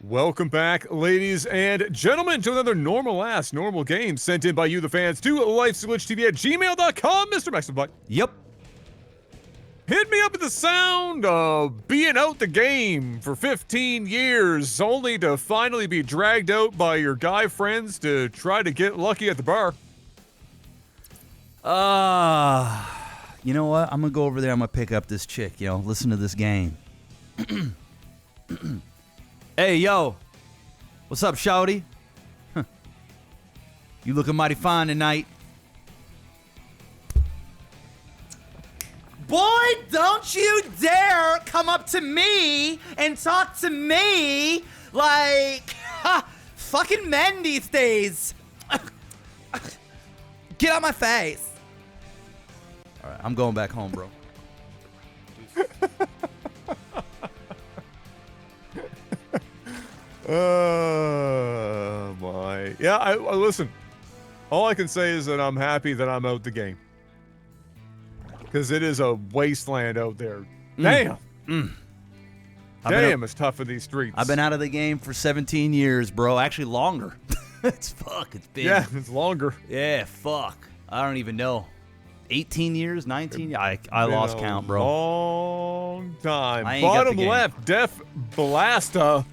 Welcome back, ladies and gentlemen, to another normal game sent in by you, the fans, to Lifesaglitchtv at gmail.com, Mr. Maximum. Yep. Hit me up with the sound of being out the game for 15 years, only to finally be dragged out by your guy friends to try to get lucky at the bar. You know what? I'm gonna go over there. I'm gonna pick up this chick. Listen to this game. Hey, yo. What's up, shawty? Huh. You looking mighty fine tonight. Boy, don't you dare come up to me and talk to me like fucking men these days. Get out my face. All right, I'm going back home, bro. Oh my. Yeah, I listen. All I can say is that I'm happy that I'm out the game. Because it is a wasteland out there. Damn. Damn, it's tough in these streets. I've been out of the game for 17 years, bro. Actually, longer. It's been. Yeah, it's longer. Yeah, fuck. I don't even know. 18 years, 19? I lost count, bro. Long time. I ain't got Bottom the game. left, Def Blasta.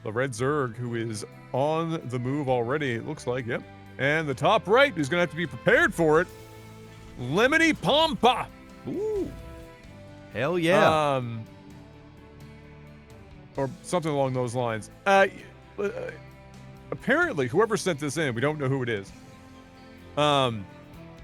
The red Zerg, who is on the move already, it looks like, yep. And the top right, who's going to have to be prepared for it, Lemony Pompa. Ooh. Hell yeah. Or something along those lines. Apparently, whoever sent this in, we don't know who it is.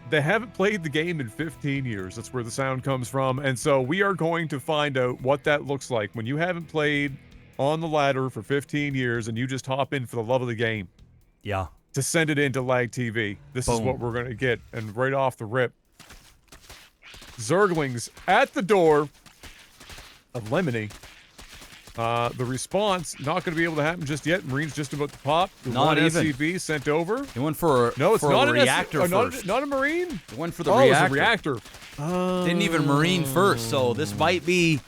They haven't played the game in 15 years. That's where the sound comes from. And so we are going to find out what that looks like when you haven't played on the ladder for 15 years and you just hop in for the love of the game. Yeah. To send it into LAGTV. This is what we're going to get. And right off the rip, Zerglings at the door of Lemony. The response not going to be able to happen just yet. Marines just about to pop. The Not one even. SCV sent over. He went for No, it's for not a an reactor first. Not a Marine. He went for the It was reactor. a reactor. Didn't even Marine first, so this might be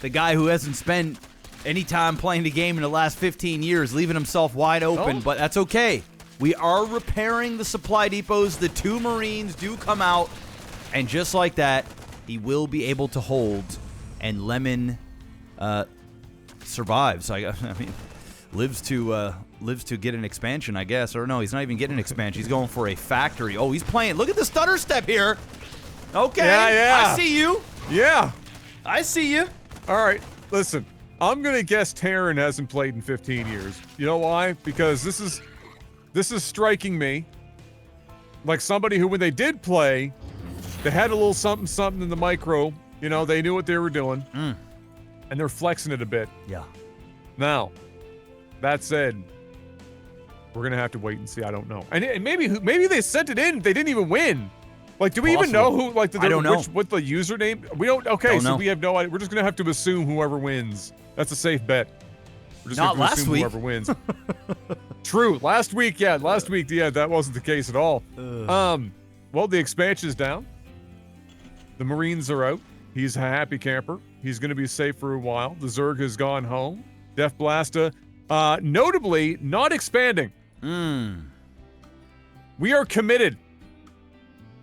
the guy who hasn't spent any time playing the game in the last 15 years, leaving himself wide open, but that's okay. We are repairing the supply depots. The 2 Marines do come out, and just like that, he will be able to hold, and Lemon survives. I mean, lives to get an expansion, I guess. Or no, he's not even getting an expansion. He's going for a factory. Oh, he's playing. Look at the stutter step here. Okay, Yeah. I see you. Yeah. I see you. All right. Listen, I'm going to guess Terran hasn't played in 15 years. You know why? Because this is striking me like somebody who, when they did play, they had a little something in the micro. You know, they knew what they were doing. And they're flexing it a bit. Yeah. Now, that said, we're going to have to wait and see. I don't know. And maybe they sent it in. They didn't even win. Like, do we even know who, like, I don't know. what the username? We don't, okay, Don't so know. we have no idea. We're just going to have to assume whoever wins. That's a safe bet. We're just Not going to last assume week. whoever wins. True. Last week, yeah, that wasn't the case at all. Well, the expansion's down. The Marines are out. He's a happy camper. He's going to be safe for a while. The Zerg has gone home. Def Blasta, notably, not expanding. We are committed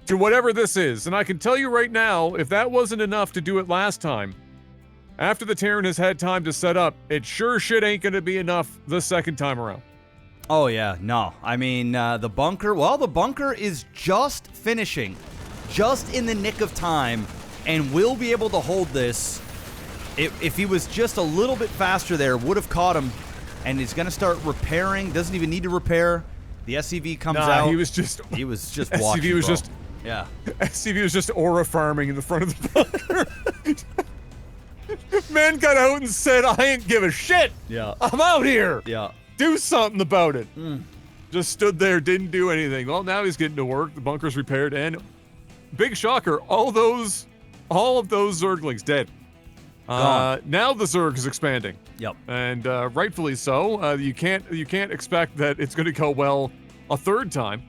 to whatever this is. And I can tell you right now, if that wasn't enough to do it last time, after the Terran has had time to set up, it sure shit ain't going to be enough the second time around. Oh, yeah. No. I mean, the bunker is just finishing. Just in the nick of time. And will be able to hold this. If he was just a little bit faster there, would have caught him. And he's going to start repairing. Doesn't even need to repair. The SCV comes out. He was just watching, SCV was bro. just... Yeah. SCV was just aura farming in the front of the bunker. Man got out and said, I ain't give a shit. Yeah. I'm out here. Yeah. Do something about it. Just stood there, didn't do anything. Well, now he's getting to work. The bunker's repaired, and big shocker, all of those Zerglings dead. Now the Zerg is expanding. Yep. And rightfully so. You can't expect that it's going to go well a third time.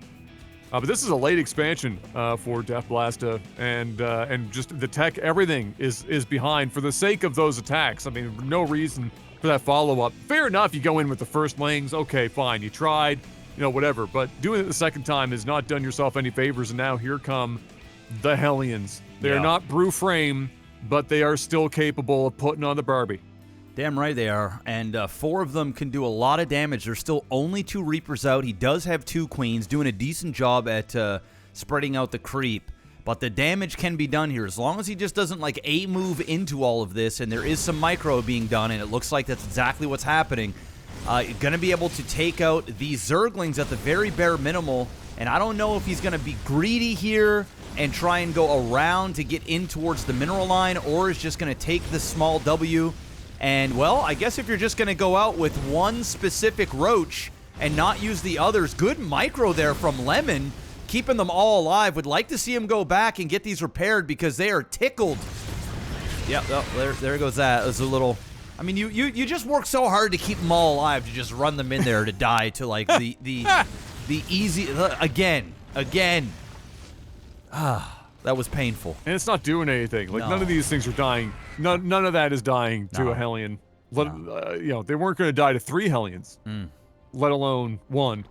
But this is a late expansion for Death Blasta, and just the tech, everything is behind for the sake of those attacks. I mean, no reason for that follow-up. Fair enough, you go in with the firstlings, okay, fine, you tried, whatever. But doing it the second time has not done yourself any favors, and now here come the Hellions. They are not brew frame, but they are still capable of putting on the Barbie. Damn right they are, and 4 of them can do a lot of damage. There's still only 2 Reapers out. He does have 2 Queens, doing a decent job at spreading out the creep, but the damage can be done here. As long as he just doesn't, like, A-move into all of this, and there is some micro being done, and it looks like that's exactly what's happening, you're going to be able to take out these Zerglings at the very bare minimal, and I don't know if he's going to be greedy here and try and go around to get in towards the mineral line, or is just going to take this small W. And, well, I guess if you're just going to go out with one specific roach and not use the others, good micro there from Lemon, keeping them all alive. Would like to see him go back and get these repaired because they are tickled. Yep, oh, there goes that. It was a little... I mean, you just work so hard to keep them all alive to just run them in there to die to, like, the easy... Again. That was painful. And it's not doing anything. Like, none of these things are dying. None of that is dying to a Hellion. They weren't going to die to 3 Hellions, let alone 1.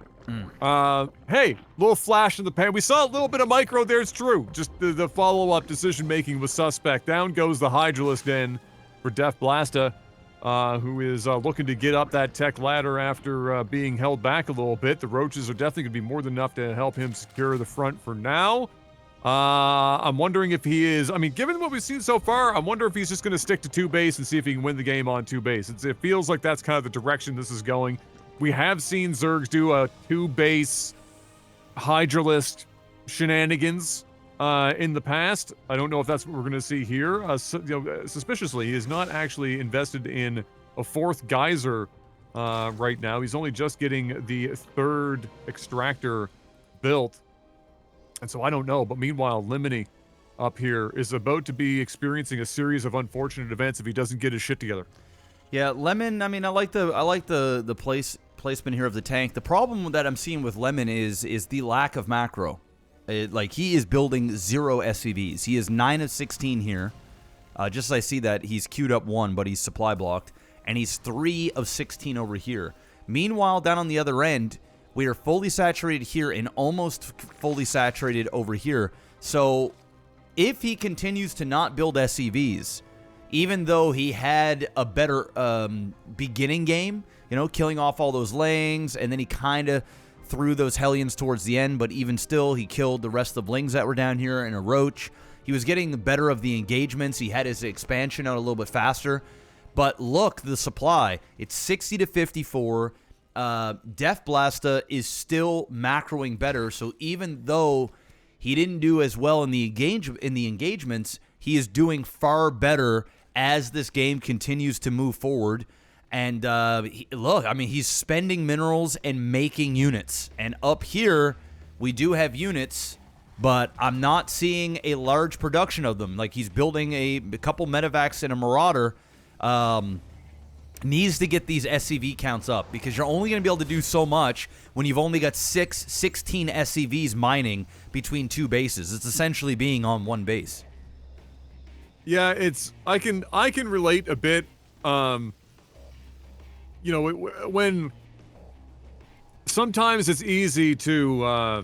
Hey, little flash in the pan. We saw a little bit of micro there. It's true. Just the follow-up decision-making was suspect. Down goes the Hydralisk Den for Death Blasta, who is looking to get up that tech ladder after being held back a little bit. The roaches are definitely going to be more than enough to help him secure the front for now. I'm wondering if he is, I mean, given what we've seen so far, I wonder if he's just going to stick to 2 base and see if he can win the game on 2 base. It feels like that's kind of the direction this is going. We have seen Zergs do a 2 base Hydralisk shenanigans in the past. I don't know if that's what we're going to see here. Suspiciously, he is not actually invested in a 4th geyser right now. He's only just getting the 3rd extractor built. And so I don't know, but meanwhile, Lemony up here is about to be experiencing a series of unfortunate events if he doesn't get his shit together. Yeah, Lemon, I mean, I like the placement here of the tank. The problem that I'm seeing with Lemon is the lack of macro. Like, he is building 0 SCVs. He is 9 of 16 here. Just as I see that, he's queued up 1, but he's supply blocked. And he's 3 of 16 over here. Meanwhile, down on the other end, we are fully saturated here and almost fully saturated over here. So if he continues to not build SCVs, even though he had a better beginning game, killing off all those Lings, and then he kind of threw those Hellions towards the end, but even still, he killed the rest of the Lings that were down here and a Roach. He was getting the better of the engagements. He had his expansion out a little bit faster. But look, the supply, it's 60 to 54. Death Blasta is still macroing better, so even though he didn't do as well in the engagements, he is doing far better as this game continues to move forward. And look, I mean, he's spending minerals and making units. And up here, we do have units, but I'm not seeing a large production of them. Like, he's building a couple medevacs and a Marauder. Needs to get these SCV counts up because you're only going to be able to do so much when you've only got 16 SCVs mining between 2 bases. It's essentially being on 1 base. Yeah, I can relate a bit. When sometimes it's easy to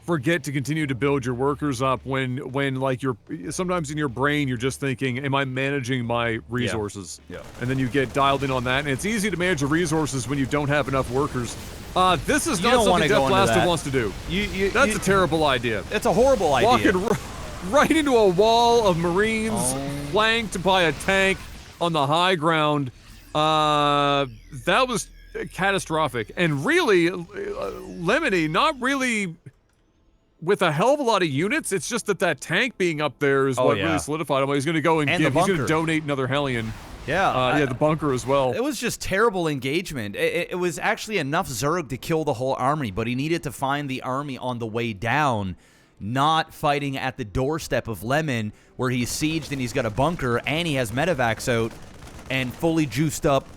forget to continue to build your workers up when like sometimes in your brain you're just thinking, am I managing my resources? Yeah. And then you get dialed in on that, and it's easy to manage the resources when you don't have enough workers. This is not something Death Blasta wants to do. That's a terrible idea. It's a horrible idea. Walking right into a wall of Marines, flanked by a tank on the high ground. That was catastrophic. And really, Lemony, not really with a hell of a lot of units. It's just that tank being up there is what really solidified him. He's going to go and he's going to donate another Hellion. Yeah. The bunker as well. It was just terrible engagement. It was actually enough Zerg to kill the whole army, but he needed to find the army on the way down, not fighting at the doorstep of Lemon, where he's sieged and he's got a bunker and he has medevacs out and fully juiced up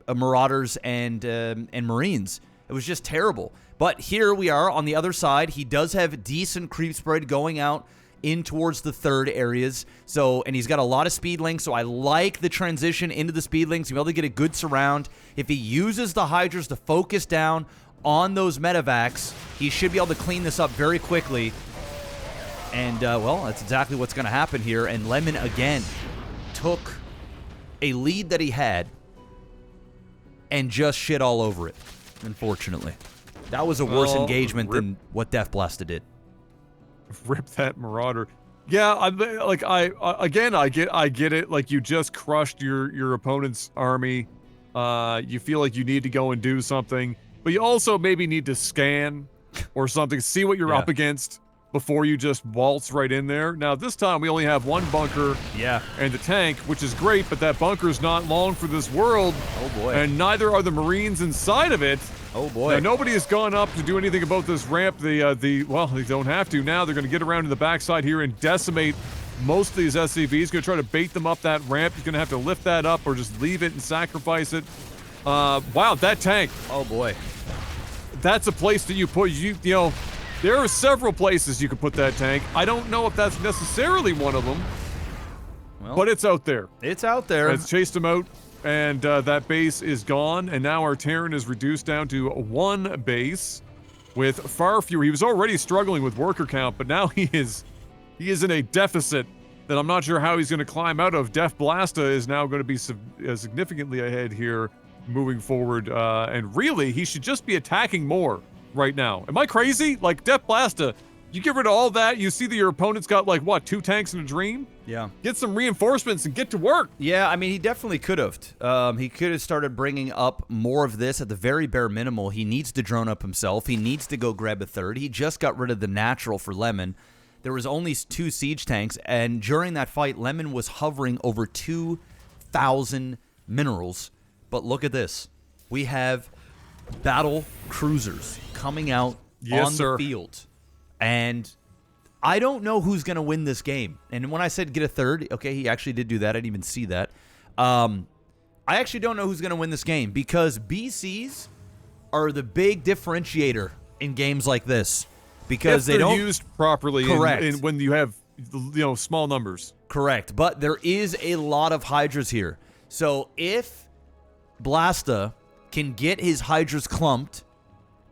Marauders and Marines. It was just terrible. But here we are on the other side. He does have decent creep spread going out in towards the third areas. And he's got a lot of speed links, so I like the transition into the speed links. He'll be able to get a good surround. If he uses the Hydras to focus down on those medevacs, he should be able to clean this up very quickly. And, well, that's exactly what's going to happen here. And Lemon, again, took a lead that he had and just shit all over it, unfortunately. That was a worse engagement than what Death Blaster did. Rip that Marauder. Yeah, I get it. Like, you just crushed your opponent's army. You feel like you need to go and do something, but you also maybe need to scan or something, see what you're up against before you just waltz right in there. Now, this time we only have one bunker and the tank, which is great, but that bunker's not long for this world. Oh, boy. And neither are the Marines inside of it. Oh, boy. Now, nobody has gone up to do anything about this ramp. Well, they don't have to now. They're going to get around to the backside here and decimate most of these SCVs. Going to try to bait them up that ramp. He's going to have to lift that up or just leave it and sacrifice it. Wow, that tank. Oh, boy. That's a place that you put, you know, there are several places you could put that tank. I don't know if that's necessarily one of them, but it's out there. It's out there. It's chased him out. And that base is gone, and now our Terran is reduced down to one base with far fewer. He was already struggling with worker count, but now he is in a deficit that I'm not sure how he's going to climb out of. Death Blasta is now going to be significantly ahead here moving forward, and really, he should just be attacking more right now. Am I crazy? Like, Death Blasta, you get rid of all that, you see that your opponent's got, like, what, 2 tanks and a dream? Yeah. Get some reinforcements and get to work. Yeah, I mean, he definitely could have. He could have started bringing up more of this at the very bare minimal. He needs to drone up himself. He needs to go grab a third. He just got rid of the natural for Lemon. There was only 2 siege tanks, and during that fight, Lemon was hovering over 2,000 minerals. But look at this. We have battle cruisers coming out on the field. And I don't know who's going to win this game. And when I said get a third, okay, he actually did do that. I didn't even see that. I actually don't know who's going to win this game because BCs are the big differentiator in games like this because they don't used properly. Correct. When you have, small numbers. Correct. But there is a lot of Hydras here. So if Blasta can get his Hydras clumped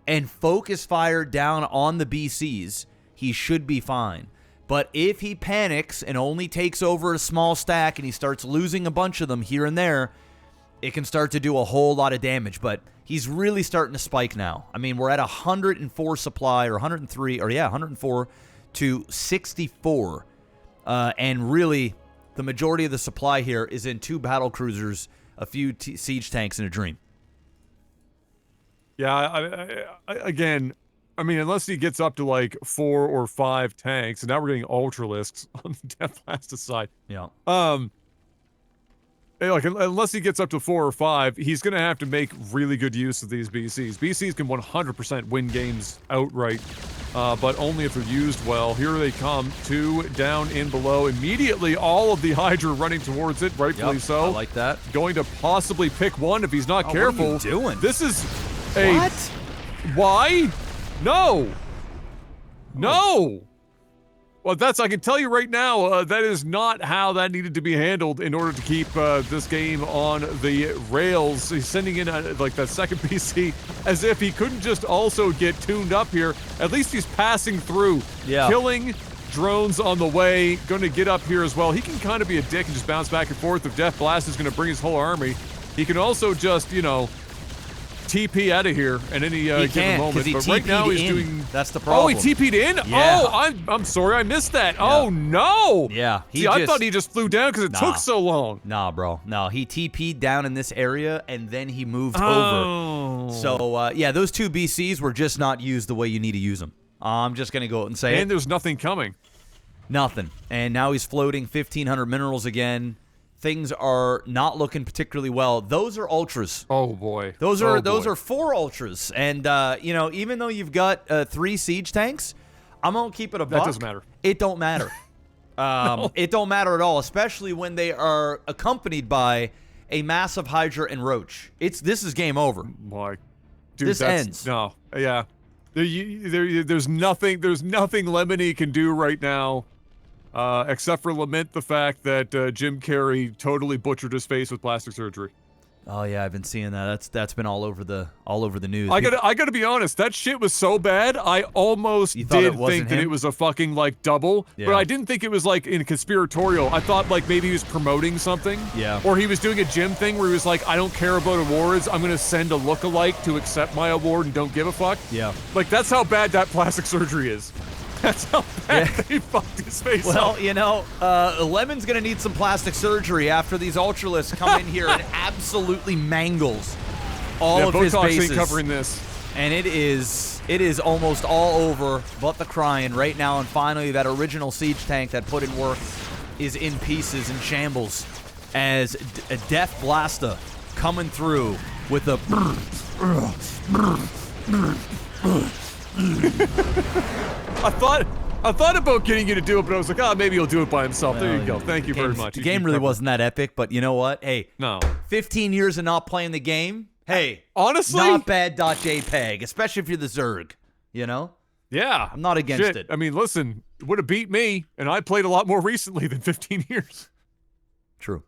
and focus fire down on the BCs, he should be fine. But if he panics and only takes over a small stack and he starts losing a bunch of them here and there, it can start to do a whole lot of damage. But he's really starting to spike now. I mean, we're at 104 supply, or 104 to 64. And really, the majority of the supply here is in 2 battle cruisers, a few siege tanks, and a dream. Yeah, again, I mean, unless he gets up to like 4 or 5 tanks, and now we're getting Ultralisks on the Death Blasta side. Yeah. Like, unless he gets up to 4 or 5, he's going to have to make really good use of these BCs. BCs can 100% win games outright, but only if they're used well. Here they come, 2 down in below. Immediately, all of the Hydra running towards it, rightfully so. I like that. Going to possibly pick one if he's not careful. What are you doing? This is What? Why? No. No. Well, I can tell you right now, that is not how that needed to be handled in order to keep this game on the rails. He's sending in, like, that second PC as if he couldn't just also get tuned up here. At least he's passing through. Yeah. Killing drones on the way. Going to get up here as well. He can kind of be a dick and just bounce back and forth. If Death Blast is going to bring his whole army, he can also just, TP out of here at any given moment. He but right now he's in. doing. That's the problem. Oh, he TP'd in. Yeah. Oh, I'm sorry, I missed that. Yeah. Oh no. Yeah. I thought he just flew down because it took so long. Nah, bro. No, he TP'd down in this area and then he moved over. So yeah, those 2 BCs were just not used the way you need to use them. I'm just gonna go out and say it. And there's nothing coming. Nothing. And now he's floating 1,500 minerals again. Things are not looking particularly well. Those are ultras. Oh boy. Those are 4 ultras. And even though you've got 3 siege tanks, I'm gonna keep it a buck. That doesn't matter. It don't matter. No. It don't matter at all, especially when they are accompanied by a massive Hydra and Roach. This is game over. Boy. Dude, this ends. No. Yeah. There's nothing Lemony can do right now, except for lament the fact that Jim Carrey totally butchered his face with plastic surgery. Oh yeah, I've been seeing that. That's been all over the news. I gotta be honest. That shit was so bad. I almost did think that it was a fucking like double, but I didn't think it was like in conspiratorial. I thought like maybe he was promoting something. Yeah. Or he was doing a Jim thing where he was like, I don't care about awards. I'm gonna send a lookalike to accept my award and don't give a fuck. Yeah. Like that's how bad that plastic surgery is. That's how bad they fucked his face up. Well, you know, Lemon's going to need some plastic surgery after these Ultralists come in here and absolutely mangles all of his bases. Ain't covering this. And it is almost all over but the crying right now. And finally, that original siege tank that put in work is in pieces and shambles as a Death Blaster coming through with a... I thought about getting you to do it, but I was like, oh, maybe he'll do it by himself. There you go. Thank you very much. The game really wasn't that epic, but you know what? Hey, no. 15 years of not playing the game. Hey, honestly, not bad. .jpg, especially if you're the Zerg. You know? Yeah, I'm not against it. I mean, listen, it would have beat me, and I played a lot more recently than 15 years. True.